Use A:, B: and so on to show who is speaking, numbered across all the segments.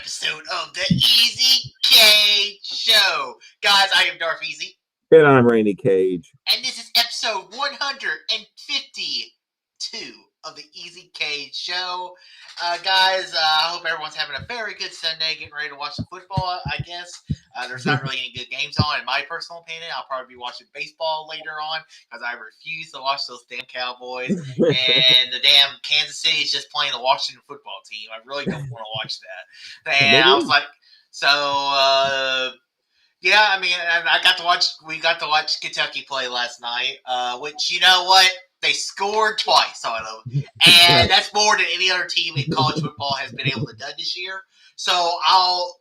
A: episode of the Easy K Show. Guys, I am Darth Easy.
B: And I'm Randy Cage.
A: And this is episode 152 of the Easy K Show. Guys, I hope everyone's having a very good Sunday, getting ready to watch some football, I guess. There's not really any good games on, in my personal opinion. I'll probably be watching baseball later on, because I refuse to watch those damn Cowboys. And the damn Kansas City is just playing the Washington football team. I really don't want to watch that. And I was like, yeah, I mean, we got to watch Kentucky play last night, which, you know what? They scored twice on them. And that's more than any other team in college football has been able to do this year. So I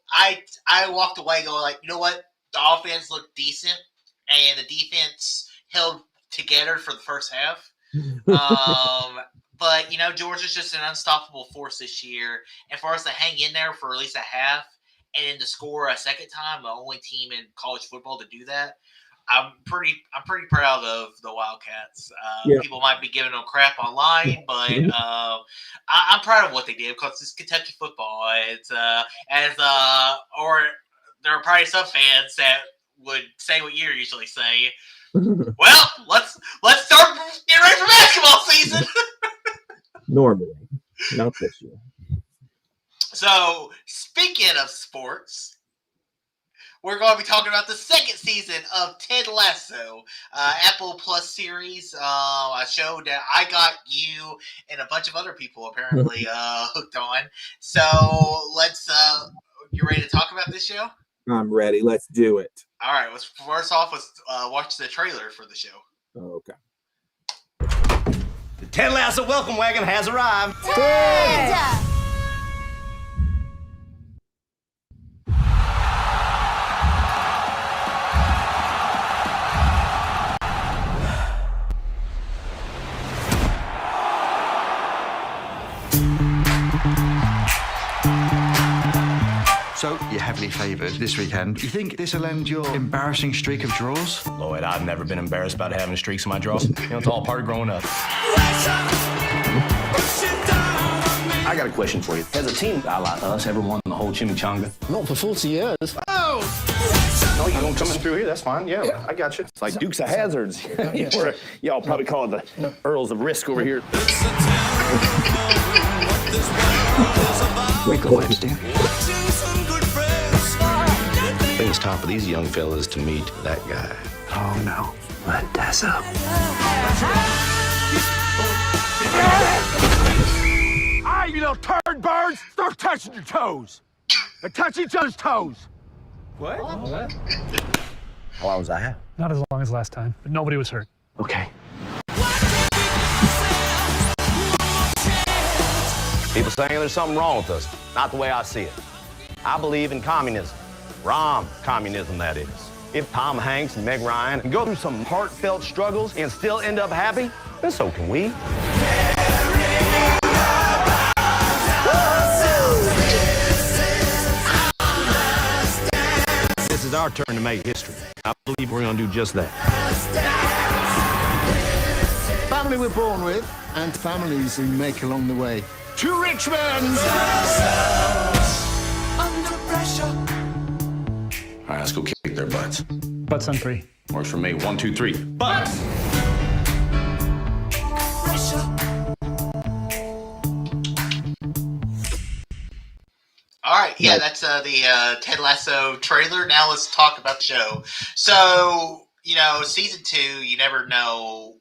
A: walked away going like, you know what? The offense looked decent, and the defense held together for the first half. But, you know, Georgia's just an unstoppable force this year. And for us to hang in there for at least a half and then to score a second time, the only team in college football to do that, I'm pretty proud of the Wildcats. People might be giving them crap online, but I'm proud of what they did because it's Kentucky football. It's or there are probably some fans that would say what you usually say. Well, let's start getting ready for basketball season.
B: Normally, not this year.
A: So, speaking of sports, we're going to be talking about the second season of Ted Lasso, Apple Plus series, a show that I got you and a bunch of other people apparently hooked on. So let's, you ready to talk about this show?
B: I'm ready. Let's do it.
A: All right. First off, let's watch the trailer for the show.
B: Okay.
C: The Ted Lasso welcome wagon has arrived.
D: Ted!
E: So, you're heavily favoured this weekend. You think this will end your embarrassing streak of draws?
C: Lloyd, I've never been embarrassed about having streaks in my draws. You know, it's all part of growing up. I got a question for you. Has a team like us ever won the whole chimichanga?
F: Not for 40 years.
C: Oh! No, you don't come in through here. That's fine. Yeah, I got you. It's like Dukes of Hazzards. Y'all probably call it the Earls of Risk over here.
E: Wake up, Stan. I think it's time for these young fellas to meet that guy.
F: Oh, no. Odessa.
G: Hey, you little turd birds! Start touching your toes! And touch each other's toes!
C: What?
E: How long was I have?
H: Not as long as last time, but nobody was hurt.
E: Okay.
C: People saying there's something wrong with us. Not the way I see it. I believe in communism. Rom communism, that is. If Tom Hanks and Meg Ryan can go through some heartfelt struggles and still end up happy, then so can we. This is our turn to make history. I believe we're going to do just that.
F: Family we're born with, and families we make along the way. To Richmond!
G: Under pressure.
C: All right, let's go kick their butts.
H: Butts on 3.
C: Works for me. 1, 2, 3. Butts!
A: All right, yeah, that's the Ted Lasso trailer. Now let's talk about the show. So, you know, season 2, you never know.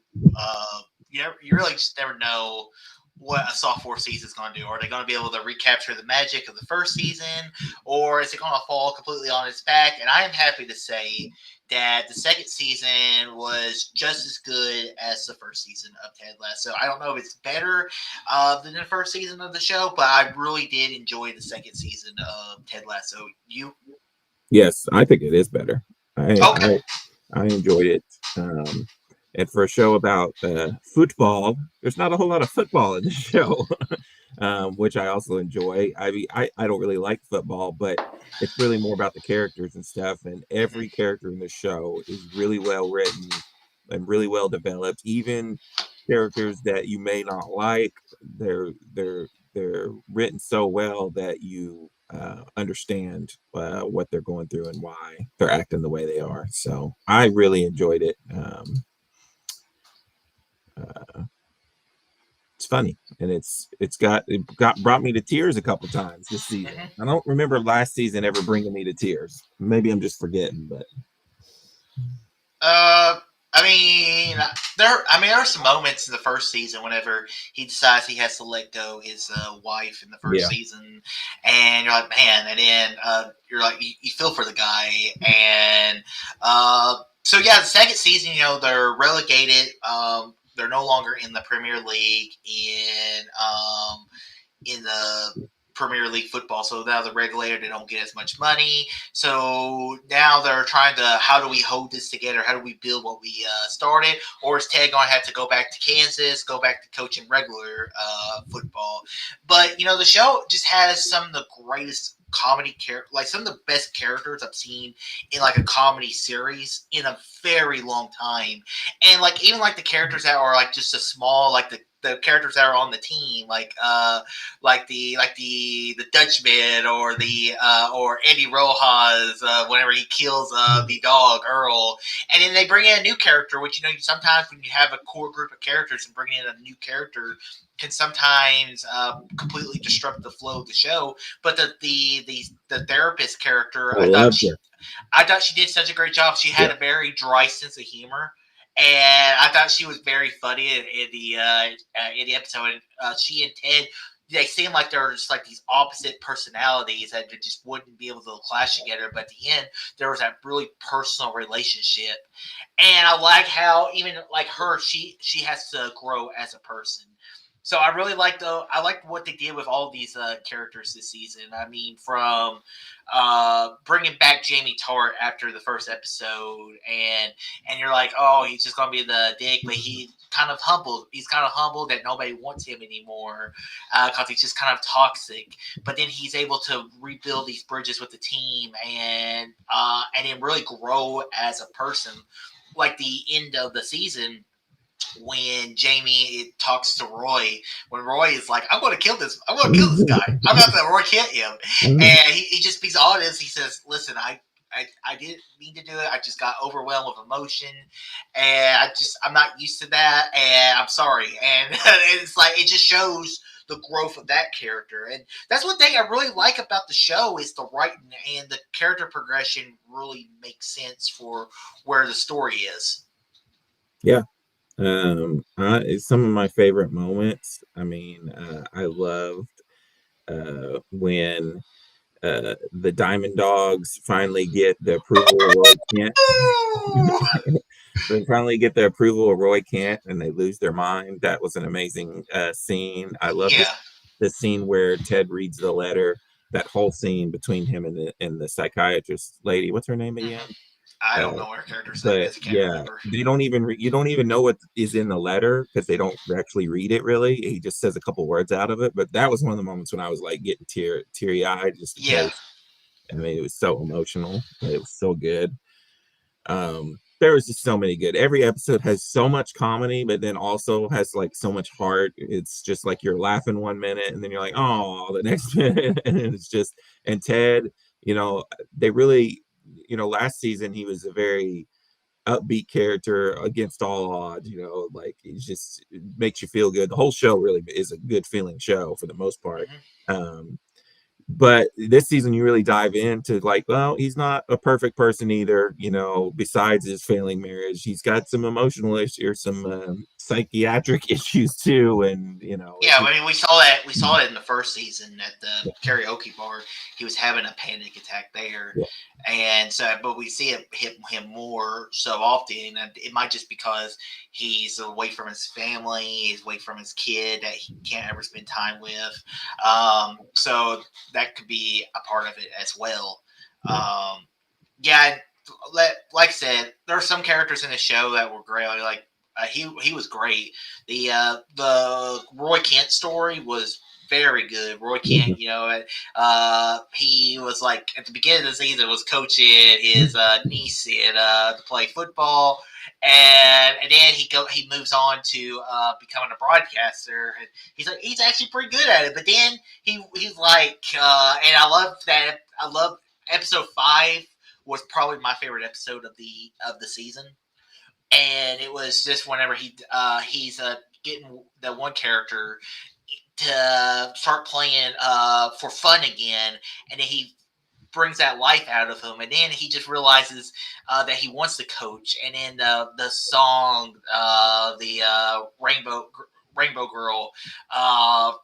A: You really just never know what a sophomore season is going to do. Are they going to be able to recapture the magic of the first season, or is it going to fall completely on its back? And I am happy to say that the second season was just as good as the first season of Ted Lasso. I don't know if it's better than the first season of the show, but I really did enjoy the second season of Ted Lasso. You?
B: Yes, I think it is better.
A: Okay.
B: I enjoyed it. And for a show about football, there's not a whole lot of football in the show, which I also enjoy. I mean, I don't really like football, but it's really more about the characters and stuff. And every character in the show is really well written and really well developed. Even characters that you may not like, they're written so well that you understand what they're going through and why they're acting the way they are. So I really enjoyed it. It's funny, and it brought me to tears a couple times this season.
A: Mhm.
B: I don't remember last season ever bringing me to tears. Maybe I'm just forgetting, but
A: I mean, there are some moments in the first season whenever he decides he has to let go his wife in the first
B: yeah,
A: season, and you're like, man, and then you're like, you feel for the guy, and so yeah, the second season, they're relegated. They're no longer in the Premier League in the Premier League football. So now the regulator, they don't get as much money. So now they're trying to, how do we hold this together? How do we build what we started? Or is Ted going to have to go back to Kansas, go back to coaching regular football? But, the show just has some of the greatest comedy character, like some of the best characters I've seen in like a comedy series in a very long time. And like even like the characters that are like just a small, like the characters that are on the team, like the Dutchman or Eddie Rojas whenever he kills the dog Earl, and then they bring in a new character, which sometimes when you have a core group of characters and bring in a new character can sometimes completely disrupt the flow of the show. But the therapist character,
B: I loved her.
A: I thought she did such a great job. She had
B: Yeah.
A: a very dry sense of humor, and I thought she was very funny in the episode. She and Ted, they seem like they're just like these opposite personalities that just wouldn't be able to clash together. But at the end, there was that really personal relationship, and I like how even like her, she has to grow as a person. So I really I like what they did with all these characters this season. I mean, from bringing back Jamie Tart after the first episode, and you're like, oh, he's just gonna be the dick, but he kind of humbled. He's kind of humbled that nobody wants him anymore because he's just kind of toxic. But then he's able to rebuild these bridges with the team and then really grow as a person. Like the end of the season, when Jamie talks to Roy, when Roy is like, I'm going to kill this guy. I'm not that Roy can't him. And he just speaks honest. He says, listen, I didn't mean to do it. I just got overwhelmed with emotion, and I'm not used to that, and I'm sorry. And it's like it just shows the growth of that character, and that's one thing I really like about the show is the writing and the character progression really makes sense for where the story is.
B: Yeah. It's some of my favorite moments. I mean, I loved when the Diamond Dogs finally get the approval of Roy Kent. They finally get the approval of Roy Kent, and they lose their mind. That was an amazing scene. I love
A: Yeah.
B: the scene where Ted reads the letter. That whole scene between him and the psychiatrist lady. What's her name again?
A: I don't
B: Uh,
A: know what her character's name
B: but
A: is. I can't
B: yeah,
A: remember.
B: they don't even you don't even know what is in the letter because they don't actually read it really. He just says a couple words out of it. But that was one of the moments when I was like getting teary eyed just
A: Yeah.
B: because I mean it was so emotional. It was so good. There was just so many good. Every episode has so much comedy, but then also has like so much heart. It's just like you're laughing one minute and then you're like, oh, the next minute, and it's just and Ted, they really, last season he was a very upbeat character against all odds, like it makes you feel good. The whole show really is a good feeling show for the most part.
A: Mm-hmm.
B: But this season you really dive into like, well, he's not a perfect person either, besides his failing marriage. He's got some emotional issues or some psychiatric issues too. And,
A: Yeah, I mean, we saw it in the first season at the karaoke bar. He was having a panic attack there,
B: yeah,
A: and so, but we see it hit him more so often, and it might just because he's away from his family, he's away from his kid that he can't ever spend time with. So that could be a part of it as well. Yeah, like I said, there are some characters in the show that were great. Like he was great. The Roy Kent story was very good. Roy Kent, he was like at the beginning of the season was coaching his niece to play football, and then he moves on to becoming a broadcaster. And he's actually pretty good at it. But then he's like, and I love episode 5 was probably my favorite episode of the season. And it was just whenever he's getting the one character to start playing for fun again, and then he brings that life out of him, and then he just realizes that he wants to coach. And then the song, the Rainbow Girl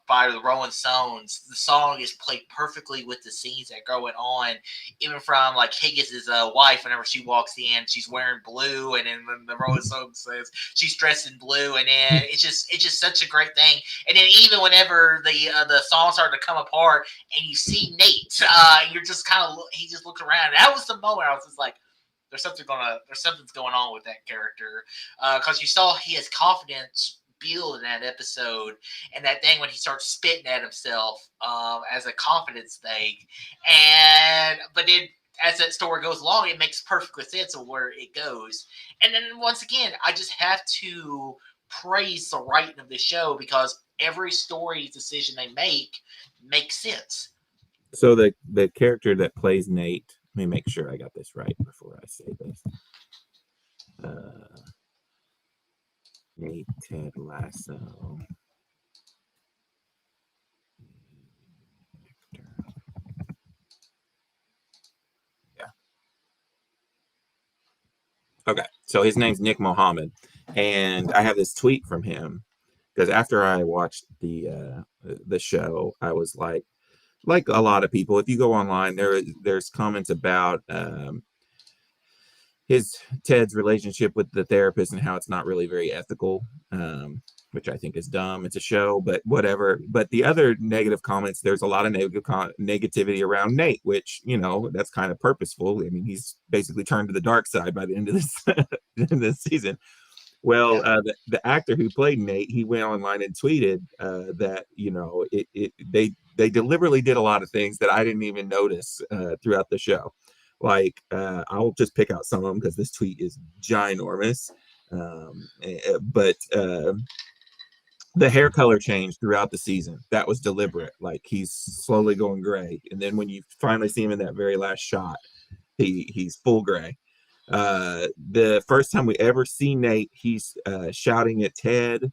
A: by the Rolling Stones, the song is played perfectly with the scenes that are going on, even from like Higgins' wife. Whenever she walks in, she's wearing blue, and then the Rolling Stones says she's dressed in blue, and then it's just such a great thing. And then even whenever the songs start to come apart, and you see Nate, you're just he just looks around. And that was the moment I was just like, there's something's going on with that character, because you saw his confidence build in that episode, and that thing when he starts spitting at himself as a confidence thing, but then as that story goes along, it makes perfect sense of where it goes. And then once again, I just have to praise the writing of the show, because every story decision they make makes sense.
B: So the character that plays Nate, let me make sure I got this right before I say this. Nate Ted Lasso. Yeah. Okay, so his name's Nick Mohammed, and I have this tweet from him because after I watched the show, I was like a lot of people, if you go online, there's comments about Ted's relationship with the therapist and how it's not really very ethical, which I think is dumb. It's a show, but whatever. But the other negative comments, there's a lot of negativity around Nate, which, that's kind of purposeful. I mean, he's basically turned to the dark side by the end of this season. Well, the actor who played Nate, he went online and tweeted that, they deliberately did a lot of things that I didn't even notice throughout the show. Like, I'll just pick out some of them because this tweet is ginormous. But the hair color changed throughout the season. That was deliberate. Like, he's slowly going gray. And then when you finally see him in that very last shot, he's full gray. The first time we ever see Nate, he's shouting at Ted.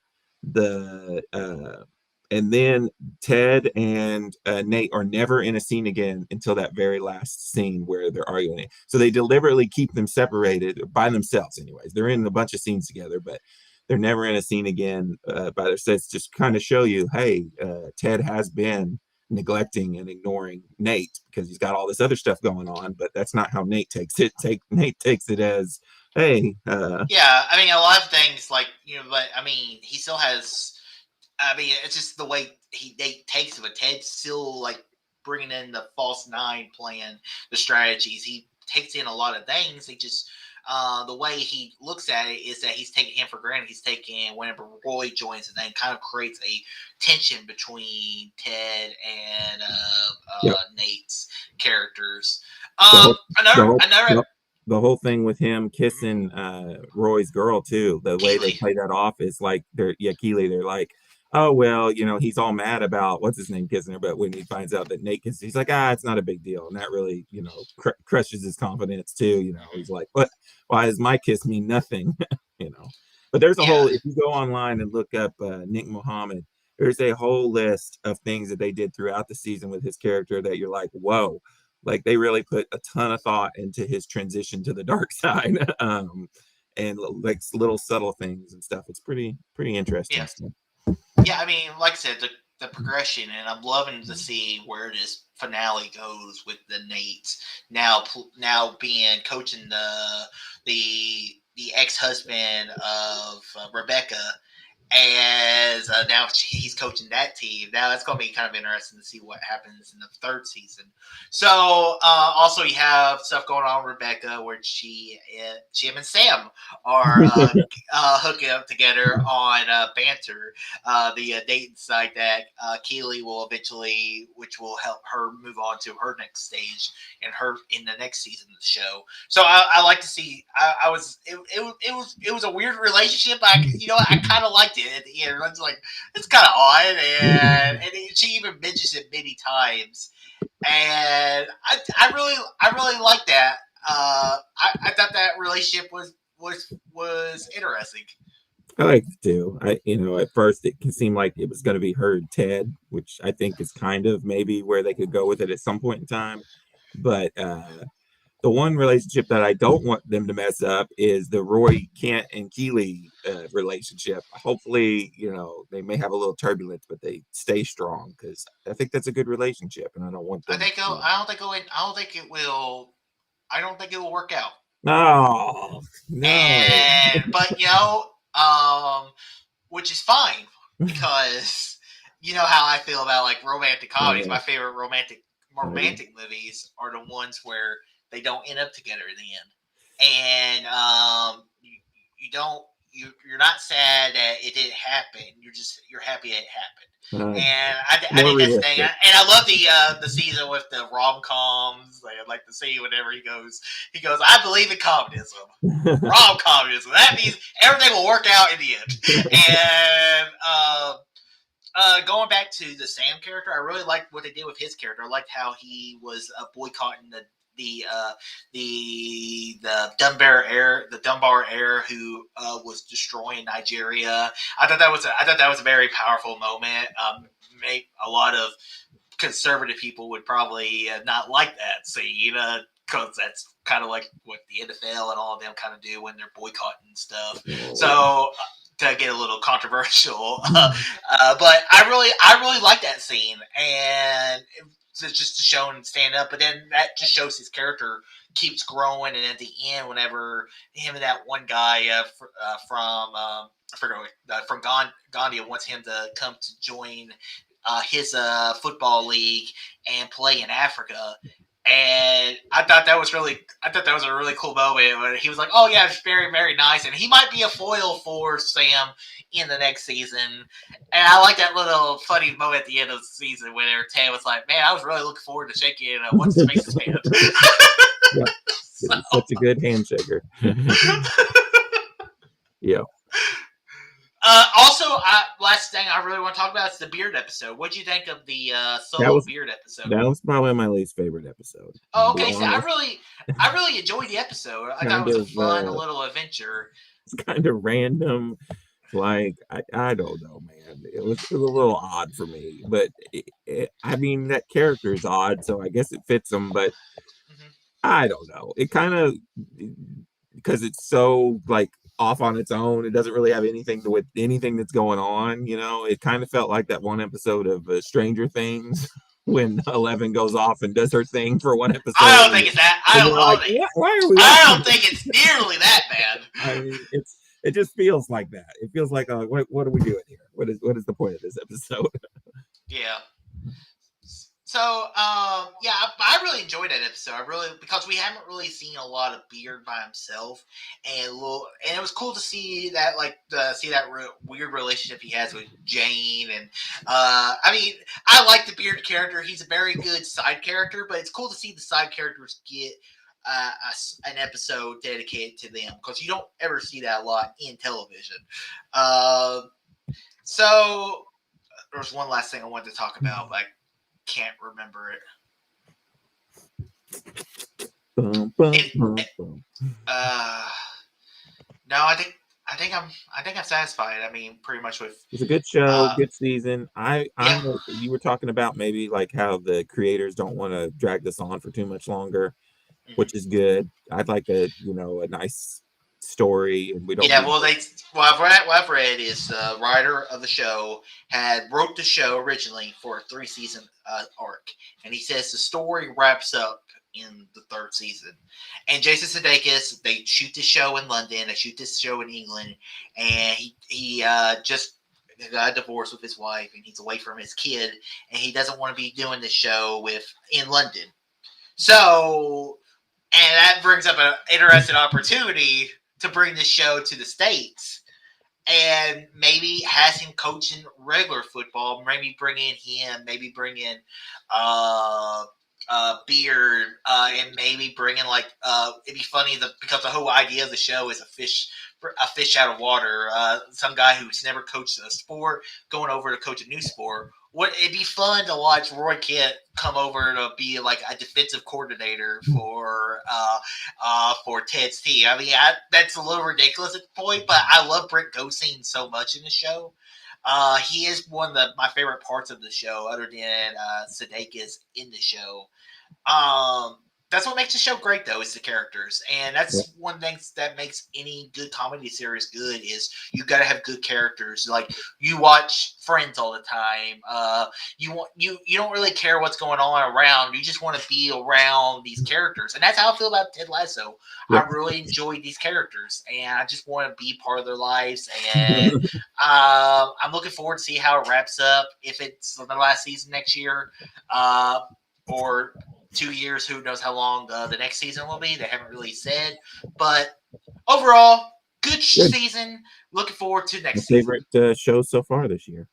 B: And then Ted and Nate are never in a scene again until that very last scene where they're arguing. So they deliberately keep them separated by themselves anyways. They're in a bunch of scenes together, but they're never in a scene again by themselves. Just kind of show you, hey, Ted has been neglecting and ignoring Nate because he's got all this other stuff going on, but that's not how Nate takes it. Nate takes it as, hey.
A: Yeah, I mean, a lot of things like, but I mean, he still has... I mean, it's just the way Nate takes it, but Ted's still like bringing in the false nine plan, the strategies. He takes in a lot of things. He just, the way he looks at it is that he's taking him for granted. He's taking whenever Roy joins the thing, kind of creates a tension between Ted and Nate's characters.
B: The whole thing with him kissing Roy's girl too, the way they play that off is like Keeley, they're like, oh, well, he's all mad about what's his name kissing her, but when he finds out that Nate kisses, he's like, it's not a big deal. And that really, crushes his confidence too. He's like, why does my kiss mean nothing? But there's a whole, if you go online and look up Nick Mohammed, there's a whole list of things that they did throughout the season with his character that you're like, whoa, like they really put a ton of thought into his transition to the dark side. And like little subtle things and stuff. It's pretty interesting stuff.
A: Yeah, I mean, like I said, the progression, and I'm loving to see where this finale goes with the Nates now being coaching the ex-husband of Rebecca, as now he's coaching that team. Now it's going to be kind of interesting to see what happens in the third season. So also you have stuff going on with Rebecca where him and Sam are hooking up together on Banter, the dating site that Keely will eventually, which will help her move on to her next stage in the next season of the show. So I like to see. It was a weird relationship. I kind of liked it at the end. It's like it's kind of odd, and she even mentions it many times, and I really like that. I thought that relationship was interesting.
B: I like it too. At first it can seem like it was going to be her and Ted, which I think is kind of maybe where they could go with it at some point in time. But the one relationship that I don't want them to mess up is the Roy Kent and Keeley relationship. Hopefully, they may have a little turbulence, but they stay strong because I think that's a good relationship, and I don't want them.
A: I don't think it will. I don't think it will work out.
B: No.
A: But which is fine because you know how I feel about like romantic comedies. My favorite romantic movies are the ones where they don't end up together in the end, and you're not sad that it didn't happen. You're happy it happened. And I think that's the thing. And I love the season with the rom-coms. Like the scene whenever he goes, I believe in communism. Rom-communism. That means everything will work out in the end. And going back to the Sam character, I really liked what they did with his character. I liked how he was boycotting the Dunbar heir who was destroying Nigeria. I thought that was a very powerful moment. A lot of conservative people would probably not like that scene because that's kind of like what the NFL and all of them kind of do when they're boycotting stuff. So to get a little controversial, but I really like that scene and. Just to show him stand up, but then that just shows his character keeps growing. And at the end, whenever him and that one guy from Gandhi wants him to come to join his football league and play in Africa. And I thought that was a really cool moment where he was like, "Oh yeah, it's very, very nice," and he might be a foil for Sam in the next season. And I like that little funny moment at the end of the season where Ted was like, "Man, I was really looking forward to shaking what's his face's hand."
B: Yeah, such a good handshaker. Yeah.
A: Also, last thing I really want to talk about is the beard episode. What do you think of the solo beard episode?
B: That was probably my least favorite episode.
A: Oh, okay. So I really enjoyed the episode. I thought it was a fun little adventure.
B: It's kind of random. Like I don't know, man. It was a little odd for me, but I mean that character is odd, so I guess it fits him. But I don't know. It kind of because it's so like off on its own. It doesn't really have anything to do with anything that's going on. It kind of felt like that one episode of Stranger Things when 11 goes off and does her thing for one episode.
A: I don't think it's that. I don't think it's nearly that bad.
B: I mean, it just feels like that. It feels like what are we doing here? What is the point of this episode?
A: Yeah. So, I really enjoyed that episode. Because we haven't really seen a lot of Beard by himself, and it was cool to see that, weird relationship he has with Jane. And I like the Beard character. He's a very good side character, but it's cool to see the side characters get an episode dedicated to them because you don't ever see that a lot in television. So, there's one last thing I wanted to talk about, can't remember it. No, I think I'm satisfied. I mean, pretty much with.
B: It's a good show, good season. You were talking about maybe like how the creators don't want to drag this on for too much longer, which is good. I'd like a nice story, and we don't.
A: Yeah, what I've read is the writer of the show wrote the show originally for a 3-season arc, and he says the story wraps up in the 3rd season. And Jason Sudeikis, they shoot this show in London, they shoot this show in England, and he just got a divorce with his wife, and he's away from his kid, and he doesn't want to be doing the show in London. So, and that brings up an interesting opportunity to bring the show to the States. And maybe has him coaching regular football. Maybe bring in him. Maybe bring in Beard, and maybe bring in it'd be funny because the whole idea of the show is a fish out of water. Some guy who's never coached a sport going over to coach a new sport. It'd be fun to watch Roy Kent come over to be like a defensive coordinator for Ted's team. I mean, that's a little ridiculous at the point, but I love Brent Gosling so much in the show. He is one of my favorite parts of the show, other than Sudeikis in the show. That's what makes the show great, though, is the characters, and that's one thing that makes any good comedy series good. Is you got to have good characters. Like, you watch Friends all the time. You don't really care what's going on around. You just want to be around these characters, and that's how I feel about Ted Lasso. I really enjoy these characters, and I just want to be part of their lives. And I'm looking forward to see how it wraps up. If it's the last season next year, or 2 years, who knows how long the next season will be. They haven't really said. But overall, good season. Looking forward to next
B: season. Favorite show so far this year.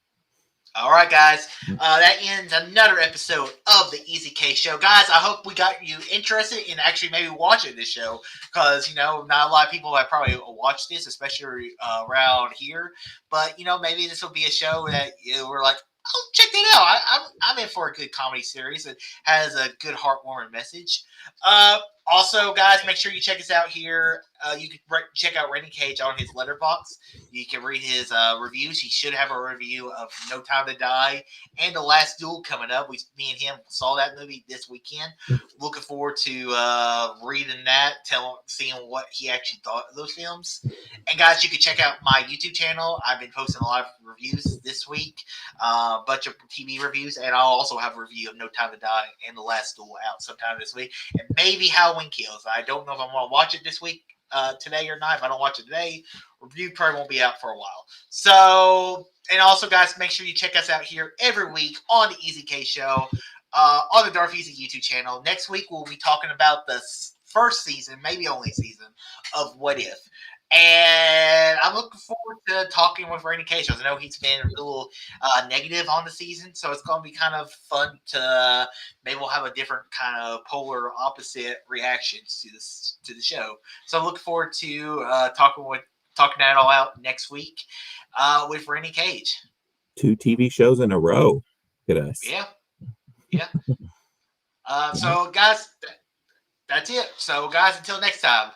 A: All right, guys. That ends another episode of the Easy K Show. Guys, I hope we got you interested in actually maybe watching this show, because, not a lot of people have probably watched this, especially around here. But, maybe this will be a show that we're like, oh, check that out. I'm in for a good comedy series that has a good heartwarming message. Also, guys, make sure you check us out here. You can check out Randy Cage on his Letterboxd. You can read his reviews. He should have a review of No Time to Die and The Last Duel coming up. Me and him saw that movie this weekend. Looking forward to reading that, seeing what he actually thought of those films. And, guys, you can check out my YouTube channel. I've been posting a lot of reviews this week, a bunch of TV reviews, and I'll also have a review of No Time to Die and The Last Duel out sometime this week, and maybe Halloween Kills. I don't know if I'm going to watch it this week, today or not. If I don't watch it today, review probably won't be out for a while. So, and also, guys, make sure you check us out here every week on the Easy K Show, on the Darth Easy YouTube channel. Next week, we'll be talking about the first season, maybe only season, of What If. And I'm looking forward to talking with Randy Cage. I know he's been a little negative on the season, so it's going to be kind of fun to maybe we'll have a different kind of polar opposite reactions to the show. So I'm looking forward to talking that all out next week with Randy Cage.
B: 2 TV shows in a row. Look at us.
A: Yeah. So, guys, that's it. So, guys, until next time.